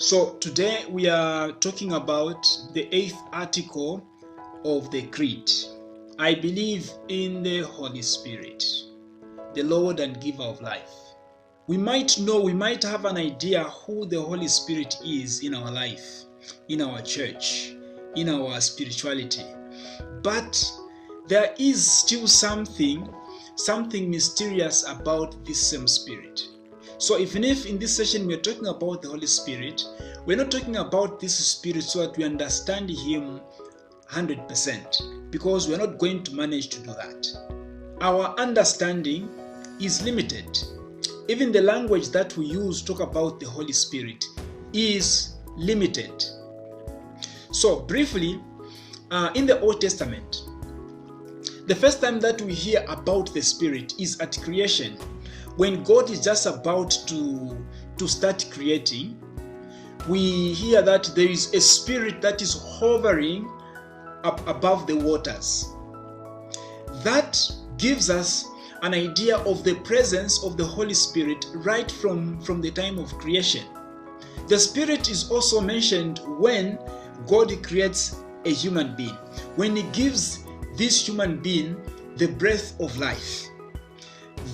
So today we are talking about the 8th article of the Creed. I believe in the Holy Spirit, the Lord and giver of life. We might have an idea who the Holy Spirit is in our life, in our church, in our spirituality. But there is still something mysterious about this same Spirit. So even if in this session we are talking about the Holy Spirit, we're not talking about this Spirit so that we understand Him 100%, because we're not going to manage to do that. Our understanding is limited. Even the language that we use to talk about the Holy Spirit is limited. So briefly, in the Old Testament, the first time that we hear about the Spirit is at creation. When God is just about to start creating, we hear that there is a spirit that is hovering up above the waters. That gives us an idea of the presence of the Holy Spirit right from the time of creation. The Spirit is also mentioned when God creates a human being, when He gives this human being the breath of life.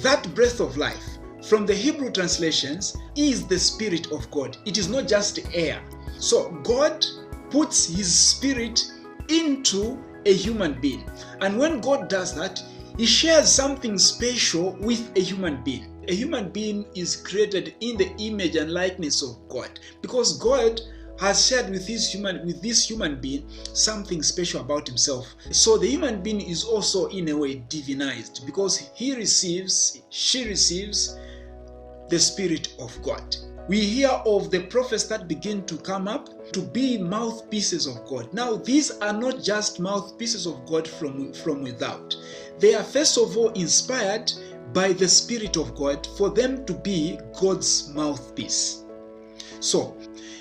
That breath of life, from the Hebrew translations, is the Spirit of God. It is not just air. So God puts His Spirit into a human being. And when God does that, He shares something special with a human being. A human being is created in the image and likeness of God, because God has shared with this human being something special about Himself. So the human being is also in a way divinized, because she receives the Spirit of God. We hear of the prophets that begin to come up to be mouthpieces of God. Now, these are not just mouthpieces of God from without. They are first of all inspired by the Spirit of God for them to be God's mouthpiece. So,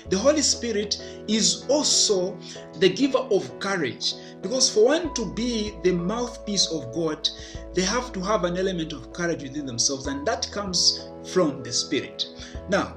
the Holy Spirit is also the giver of courage, because for one to be the mouthpiece of God, they have to have an element of courage within themselves, and that comes from the Spirit. Now,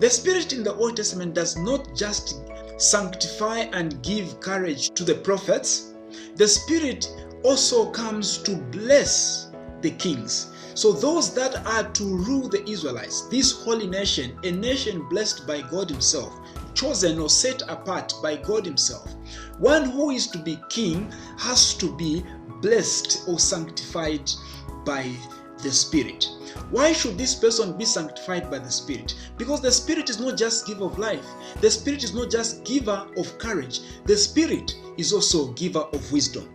the Spirit in the Old Testament does not just sanctify and give courage to the prophets. The Spirit also comes to bless the kings. So those that are to rule the Israelites, this holy nation, a nation blessed by God Himself, chosen or set apart by God Himself, one who is to be king has to be blessed or sanctified by the Spirit. Why should this person be sanctified by the Spirit? Because the Spirit is not just giver of life. The Spirit is not just giver of courage. The Spirit is also giver of wisdom.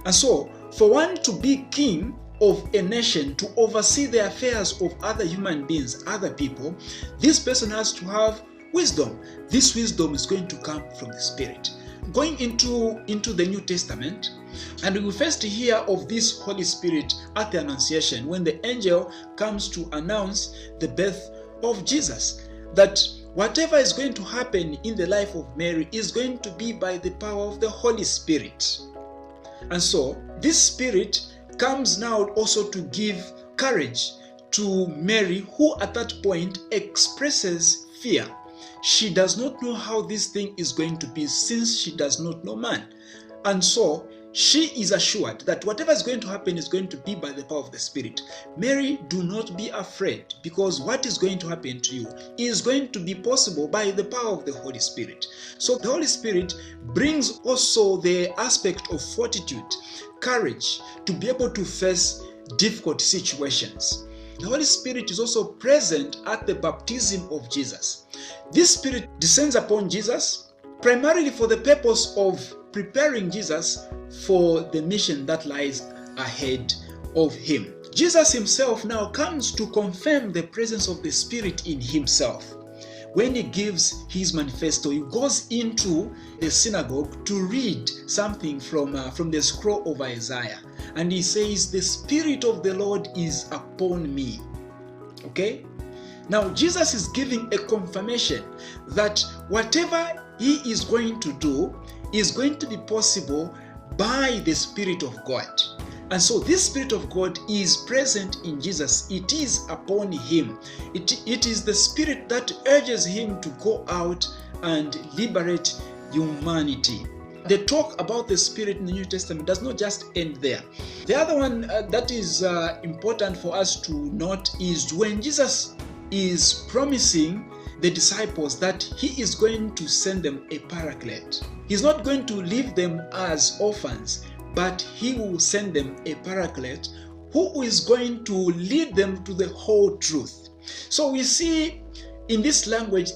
And so, for one to be king of a nation, to oversee the affairs of other human beings, other people, this person has to have wisdom. This wisdom is going to come from the Spirit. Going into the New Testament, and we will first hear of this Holy Spirit at the Annunciation, when the angel comes to announce the birth of Jesus, that whatever is going to happen in the life of Mary is going to be by the power of the Holy Spirit. And so, this Spirit comes now also to give courage to Mary, who at that point expresses fear. She does not know how this thing is going to be, since she does not know man. And so she is assured that whatever is going to happen is going to be by the power of the Spirit. Mary, do not be afraid, because what is going to happen to you is going to be possible by the power of the Holy Spirit. So the Holy Spirit brings also the aspect of fortitude, courage, to be able to face difficult situations. The Holy Spirit is also present at the baptism of Jesus. This Spirit descends upon Jesus primarily for the purpose of preparing Jesus for the mission that lies ahead of Him. Jesus Himself now comes to confirm the presence of the Spirit in Himself. When He gives His manifesto, He goes into the synagogue to read something from the scroll of Isaiah. And He says, "The Spirit of the Lord is upon me." Okay? Now, Jesus is giving a confirmation that whatever He is going to do is going to be possible by the Spirit of God. And so this Spirit of God is present in Jesus. It is upon him. It is the Spirit that urges him to go out and liberate humanity. The talk about the Spirit in the New Testament does not just end there. The other one that is important for us to note is when Jesus is promising the disciples that he is going to send them a paraclete. He's not going to leave them as orphans, but he will send them a paraclete who is going to lead them to the whole truth. So we see in this language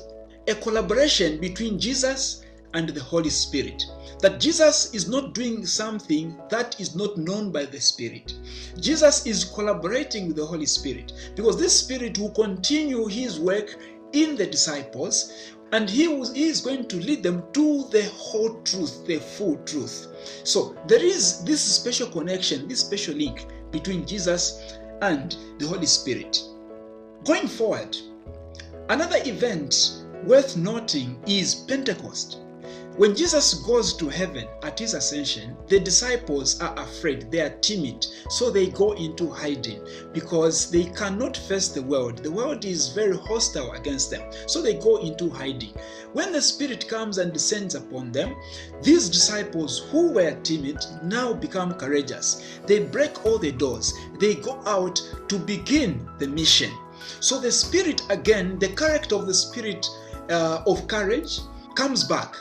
a collaboration between Jesus and the Holy Spirit. That Jesus is not doing something that is not known by the Spirit. Jesus is collaborating with the Holy Spirit because this Spirit will continue his work in the disciples, and he is going to lead them to the whole truth, the full truth. So there is this special connection, this special link between Jesus and the Holy Spirit. Going forward, another event worth noting is Pentecost. When Jesus goes to heaven at his ascension, the disciples are afraid, they are timid, so they go into hiding because they cannot face the world. The world is very hostile against them, so they go into hiding. When the Spirit comes and descends upon them, these disciples who were timid now become courageous. They break all the doors, they go out to begin the mission. So the Spirit again, the character of the Spirit of courage comes back.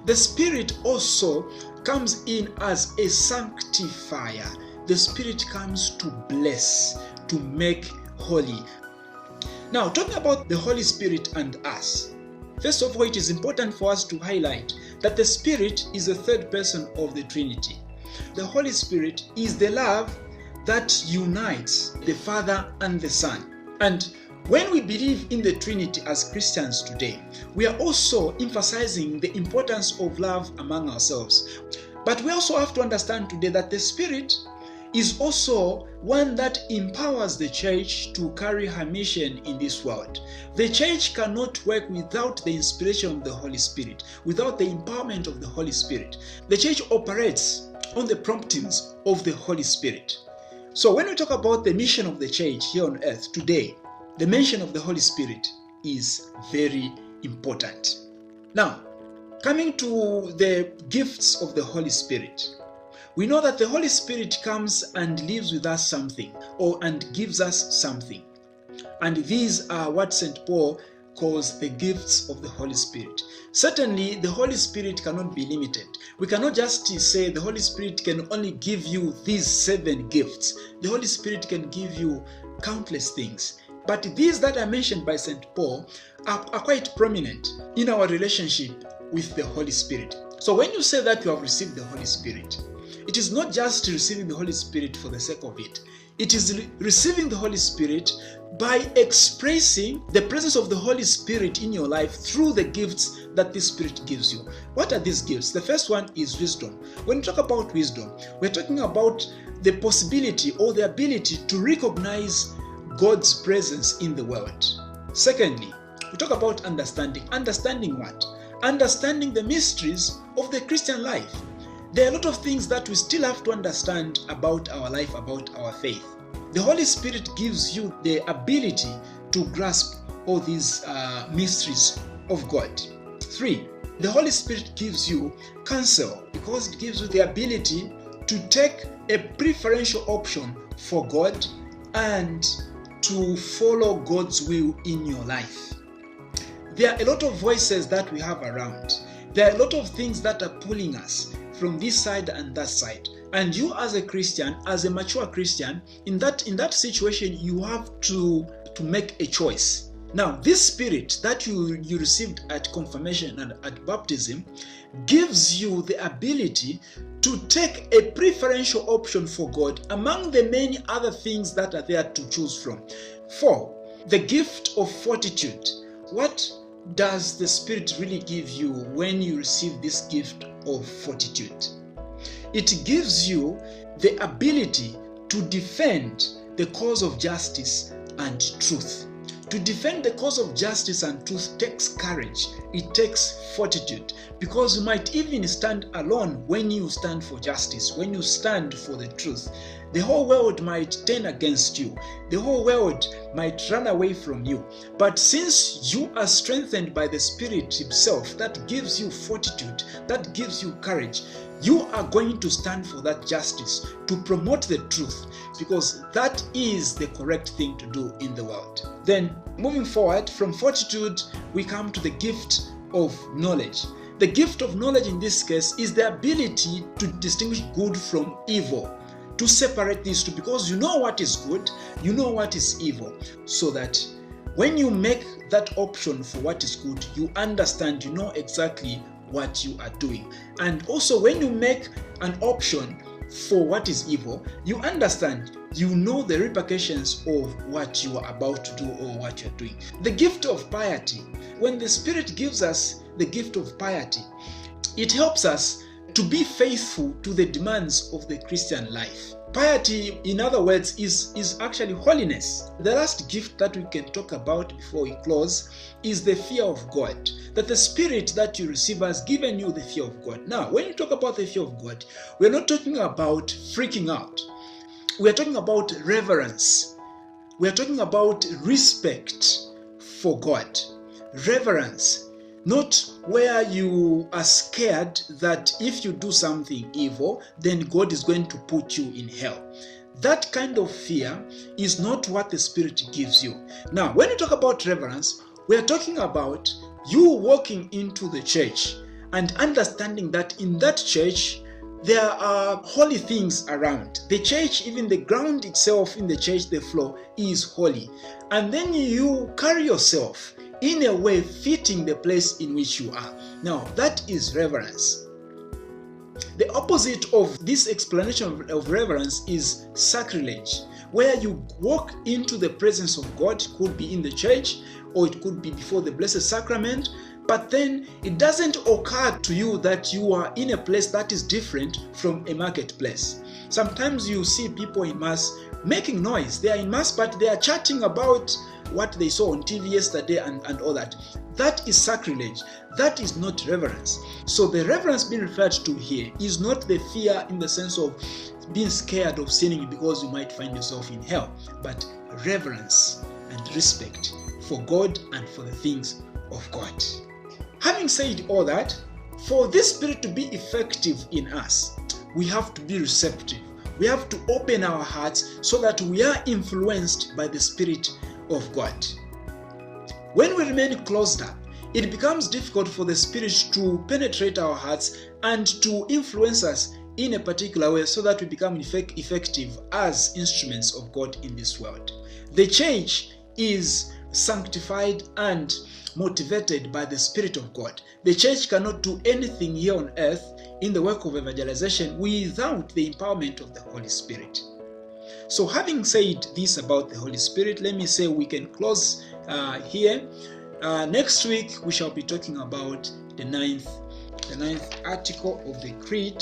The Spirit also comes in as a sanctifier. The Spirit comes to bless, to make holy. Now, talking about the Holy Spirit and us, first of all, it is important for us to highlight that the Spirit is the third person of the Trinity. The Holy Spirit is the love that unites the Father and the Son. And when we believe in the Trinity as Christians today, we are also emphasizing the importance of love among ourselves. But we also have to understand today that the Spirit is also one that empowers the church to carry her mission in this world. The church cannot work without the inspiration of the Holy Spirit, without the empowerment of the Holy Spirit. The church operates on the promptings of the Holy Spirit. So when we talk about the mission of the church here on earth today, the mention of the Holy Spirit is very important. Now, coming to the gifts of the Holy Spirit, we know that the Holy Spirit comes and lives with us something, and gives us something. And these are what St. Paul calls the gifts of the Holy Spirit. Certainly, the Holy Spirit cannot be limited. We cannot just say the Holy Spirit can only give you these 7 gifts. The Holy Spirit can give you countless things. But these that are mentioned by St. Paul are quite prominent in our relationship with the Holy Spirit. So when you say that you have received the Holy Spirit, it is not just receiving the Holy Spirit for the sake of it. It is receiving the Holy Spirit by expressing the presence of the Holy Spirit in your life through the gifts that this Spirit gives you. What are these gifts? The first one is wisdom. When we talk about wisdom, we're talking about the possibility or the ability to recognize God's presence in the world. Secondly, we talk about understanding. Understanding what? Understanding the mysteries of the Christian life. There are a lot of things that we still have to understand about our life, about our faith. The Holy Spirit gives you the ability to grasp all these mysteries of God. 3, the Holy Spirit gives you counsel because it gives you the ability to take a preferential option for God and to follow God's will in your life. There are a lot of voices that we have around. There are a lot of things that are pulling us from this side and that side. And you as a Christian, as a mature Christian, in that situation, you have to make a choice. Now, this Spirit that you received at confirmation and at baptism gives you the ability to take a preferential option for God among the many other things that are there to choose from. 4, the gift of fortitude. What does the Spirit really give you when you receive this gift of fortitude? It gives you the ability to defend the cause of justice and truth, To defend the cause of justice and truth takes courage. It takes fortitude, because you might even stand alone when you stand for justice, when you stand for the truth. The whole world might turn against you. The whole world might run away from you. But since you are strengthened by the Spirit Himself, that gives you fortitude, that gives you courage, you are going to stand for that justice, to promote the truth, because that is the correct thing to do in the world. Then, moving forward, from fortitude, we come to the gift of knowledge. The gift of knowledge in this case is the ability to distinguish good from evil, to separate these two, because you know what is good, you know what is evil, so that when you make that option for what is good, you understand, you know exactly what you are doing. And also when you make an option for what is evil, you understand, you know the repercussions of what you are about to do or what you're doing. The gift of piety. When the Spirit gives us the gift of piety, it helps us to be faithful to the demands of the Christian life. Piety, in other words, is actually holiness. The last gift that we can talk about before we close is the fear of God. That the Spirit that you receive has given you the fear of God. Now, when you talk about the fear of God, we're not talking about freaking out. We're talking about reverence. We're talking about respect for God. Reverence. Not where you are scared that if you do something evil, then God is going to put you in hell. That kind of fear is not what the Spirit gives you. Now, when you talk about reverence, we are talking about you walking into the church and understanding that in that church, there are holy things around. The church, even the ground itself in the church, the floor is holy. And then you carry yourself in a way fitting the place in which you are. Now, that is reverence. The opposite of this explanation of reverence is sacrilege, where you walk into the presence of God. It could be in the church or it could be before the Blessed Sacrament, but then it doesn't occur to you that you are in a place that is different from a marketplace. Sometimes you see people in mass making noise. They are in mass, but they are chatting about what they saw on TV yesterday and all that. That is sacrilege. That is not reverence. So the reverence being referred to here is not the fear in the sense of being scared of sinning because you might find yourself in hell, but reverence and respect for God and for the things of God. Having said all that, for this Spirit to be effective in us, we have to be receptive. We have to open our hearts so that we are influenced by the Spirit of God. When we remain closed up, it becomes difficult for the Spirit to penetrate our hearts and to influence us in a particular way so that we become effective as instruments of God in this world. The church is sanctified and motivated by the Spirit of God. The church cannot do anything here on earth in the work of evangelization without the empowerment of the Holy Spirit. So having said this about the Holy Spirit, let me say we can close here. Next week we shall be talking about the ninth article of the Creed.